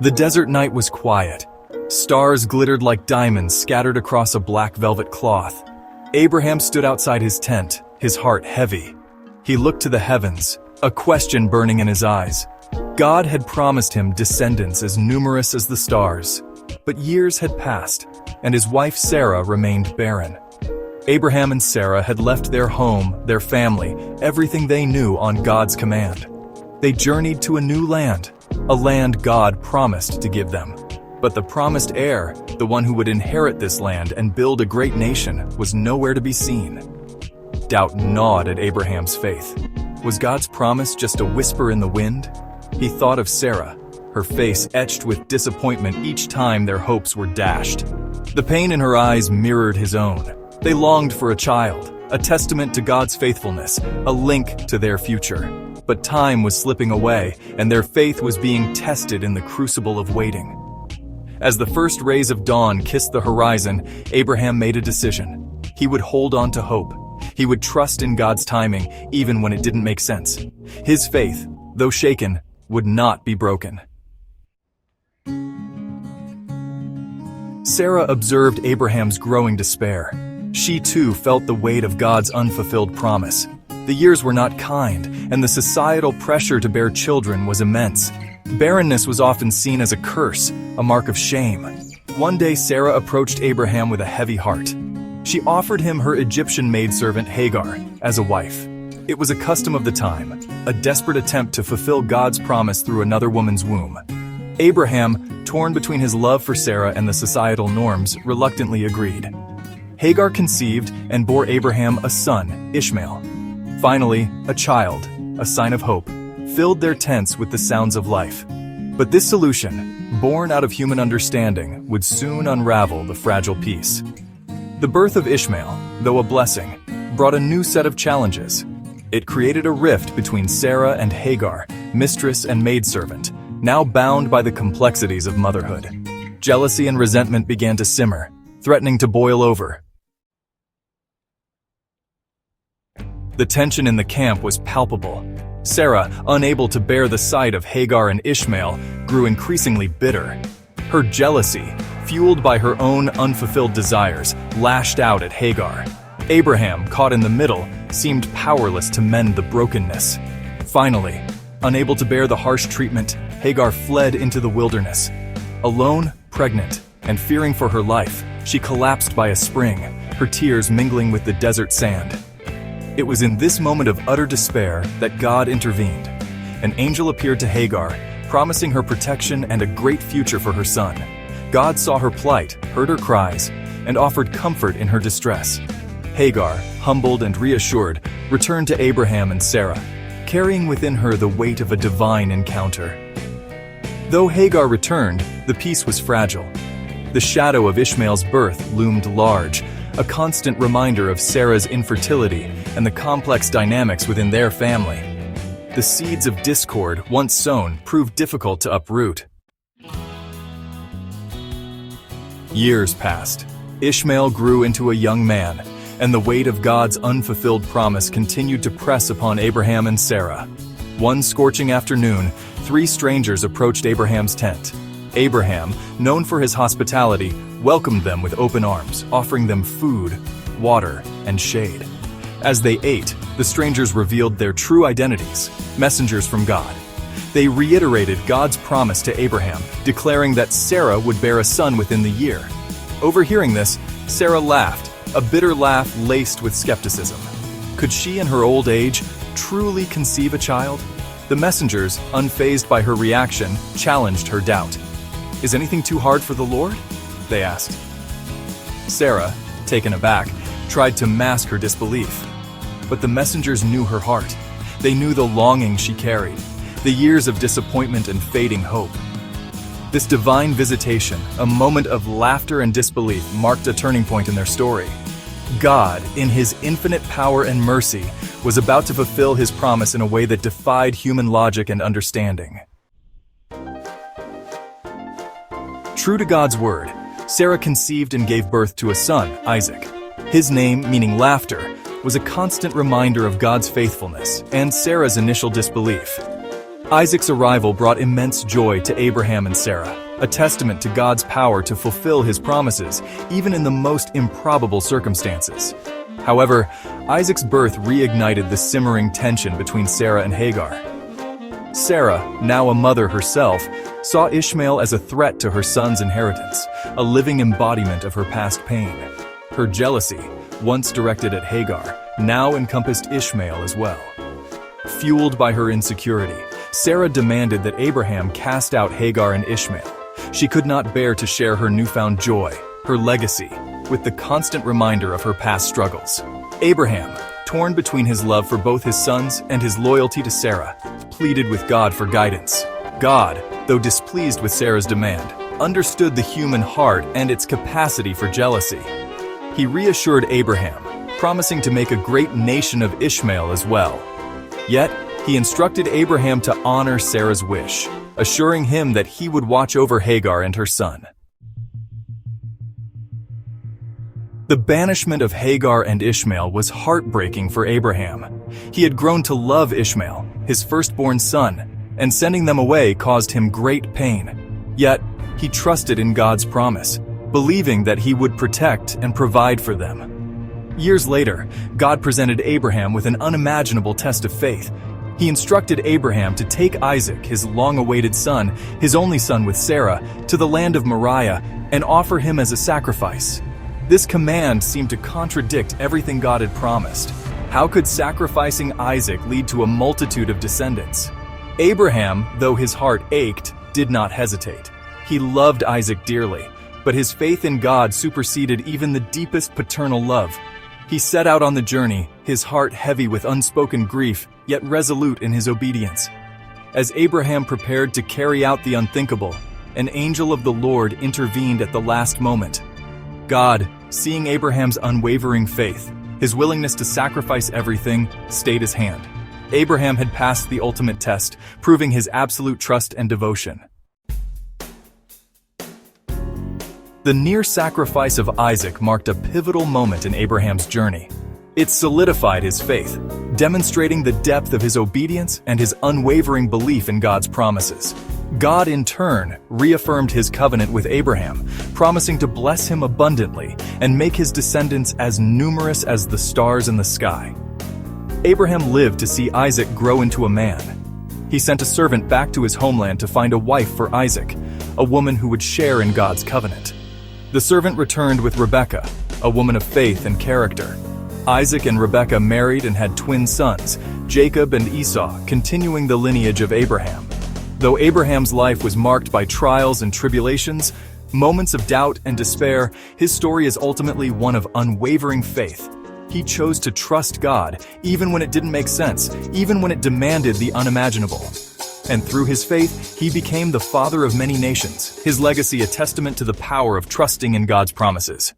The desert night was quiet. Stars glittered like diamonds scattered across a black velvet cloth. Abraham stood outside his tent, his heart heavy. He looked to the heavens, a question burning in his eyes. God had promised him descendants as numerous as the stars. But years had passed, and his wife Sarah remained barren. Abraham and Sarah had left their home, their family, everything they knew on God's command. They journeyed to a new land, a land God promised to give them. But the promised heir, the one who would inherit this land and build a great nation, was nowhere to be seen. Doubt gnawed at Abraham's faith. Was God's promise just a whisper in the wind? He thought of Sarah, her face etched with disappointment each time their hopes were dashed. The pain in her eyes mirrored his own. They longed for a child, a testament to God's faithfulness, a link to their future. But time was slipping away, and their faith was being tested in the crucible of waiting. As the first rays of dawn kissed the horizon, Abraham made a decision. He would hold on to hope. He would trust in God's timing, even when it didn't make sense. His faith, though shaken, would not be broken. Sarah observed Abraham's growing despair. She too felt the weight of God's unfulfilled promise. The years were not kind, and the societal pressure to bear children was immense. Barrenness was often seen as a curse, a mark of shame. One day Sarah approached Abraham with a heavy heart. She offered him her Egyptian maidservant Hagar as a wife. It was a custom of the time, a desperate attempt to fulfill God's promise through another woman's womb. Abraham, torn between his love for Sarah and the societal norms, reluctantly agreed. Hagar conceived and bore Abraham a son, Ishmael. Finally, a child, a sign of hope, filled their tents with the sounds of life. But this solution, born out of human understanding, would soon unravel the fragile peace. The birth of Ishmael, though a blessing, brought a new set of challenges. It created a rift between Sarah and Hagar, mistress and maidservant, now bound by the complexities of motherhood. Jealousy and resentment began to simmer, threatening to boil over. The tension in the camp was palpable. Sarah, unable to bear the sight of Hagar and Ishmael, grew increasingly bitter. Her jealousy, fueled by her own unfulfilled desires, lashed out at Hagar. Abraham, caught in the middle, seemed powerless to mend the brokenness. Finally, unable to bear the harsh treatment, Hagar fled into the wilderness. Alone, pregnant, and fearing for her life, she collapsed by a spring, her tears mingling with the desert sand. It was in this moment of utter despair that God intervened. An angel appeared to Hagar, promising her protection and a great future for her son. God saw her plight, heard her cries, and offered comfort in her distress. Hagar, humbled and reassured, returned to Abraham and Sarah, carrying within her the weight of a divine encounter. Though Hagar returned, the peace was fragile. The shadow of Ishmael's birth loomed large, a constant reminder of Sarah's infertility and the complex dynamics within their family. The seeds of discord, once sown, proved difficult to uproot. Years passed. Ishmael grew into a young man, and the weight of God's unfulfilled promise continued to press upon Abraham and Sarah. One scorching afternoon, 3 strangers approached Abraham's tent. Abraham, known for his hospitality, welcomed them with open arms, offering them food, water, and shade. As they ate, the strangers revealed their true identities, messengers from God. They reiterated God's promise to Abraham, declaring that Sarah would bear a son within the year. Overhearing this, Sarah laughed, a bitter laugh laced with skepticism. Could she in her old age truly conceive a child? The messengers, unfazed by her reaction, challenged her doubt. "Is anything too hard for the Lord?" they asked. Sarah, taken aback, tried to mask her disbelief. But the messengers knew her heart. They knew the longing she carried, the years of disappointment and fading hope. This divine visitation, a moment of laughter and disbelief, marked a turning point in their story. God, in His infinite power and mercy, was about to fulfill His promise in a way that defied human logic and understanding. True to God's word, Sarah conceived and gave birth to a son, Isaac. His name, meaning laughter, was a constant reminder of God's faithfulness and Sarah's initial disbelief. Isaac's arrival brought immense joy to Abraham and Sarah, a testament to God's power to fulfill his promises, even in the most improbable circumstances. However, Isaac's birth reignited the simmering tension between Sarah and Hagar. Sarah, now a mother herself, saw Ishmael as a threat to her son's inheritance, a living embodiment of her past pain. Her jealousy, once directed at Hagar, now encompassed Ishmael as well. Fueled by her insecurity, Sarah demanded that Abraham cast out Hagar and Ishmael. She could not bear to share her newfound joy, her legacy, with the constant reminder of her past struggles. Abraham, torn between his love for both his sons and his loyalty to Sarah, pleaded with God for guidance. God, though displeased with Sarah's demand, understood the human heart and its capacity for jealousy. He reassured Abraham, promising to make a great nation of Ishmael as well. Yet, he instructed Abraham to honor Sarah's wish, assuring him that he would watch over Hagar and her son. The banishment of Hagar and Ishmael was heartbreaking for Abraham. He had grown to love Ishmael, his firstborn son, and sending them away caused him great pain. Yet, he trusted in God's promise, believing that he would protect and provide for them. Years later, God presented Abraham with an unimaginable test of faith. He instructed Abraham to take Isaac, his long-awaited son, his only son with Sarah, to the land of Moriah and offer him as a sacrifice. This command seemed to contradict everything God had promised. How could sacrificing Isaac lead to a multitude of descendants? Abraham, though his heart ached, did not hesitate. He loved Isaac dearly, but his faith in God superseded even the deepest paternal love. He set out on the journey, his heart heavy with unspoken grief, yet resolute in his obedience. As Abraham prepared to carry out the unthinkable, an angel of the Lord intervened at the last moment. God, seeing Abraham's unwavering faith, his willingness to sacrifice everything, stayed his hand. Abraham had passed the ultimate test, proving his absolute trust and devotion. The near sacrifice of Isaac marked a pivotal moment in Abraham's journey. It solidified his faith, demonstrating the depth of his obedience and his unwavering belief in God's promises. God, in turn, reaffirmed his covenant with Abraham, promising to bless him abundantly and make his descendants as numerous as the stars in the sky. Abraham lived to see Isaac grow into a man. He sent a servant back to his homeland to find a wife for Isaac, a woman who would share in God's covenant. The servant returned with Rebekah, a woman of faith and character. Isaac and Rebekah married and had twin sons, Jacob and Esau, continuing the lineage of Abraham. Though Abraham's life was marked by trials and tribulations, moments of doubt and despair, his story is ultimately one of unwavering faith. He chose to trust God, even when it didn't make sense, even when it demanded the unimaginable. And through his faith, he became the father of many nations, his legacy a testament to the power of trusting in God's promises.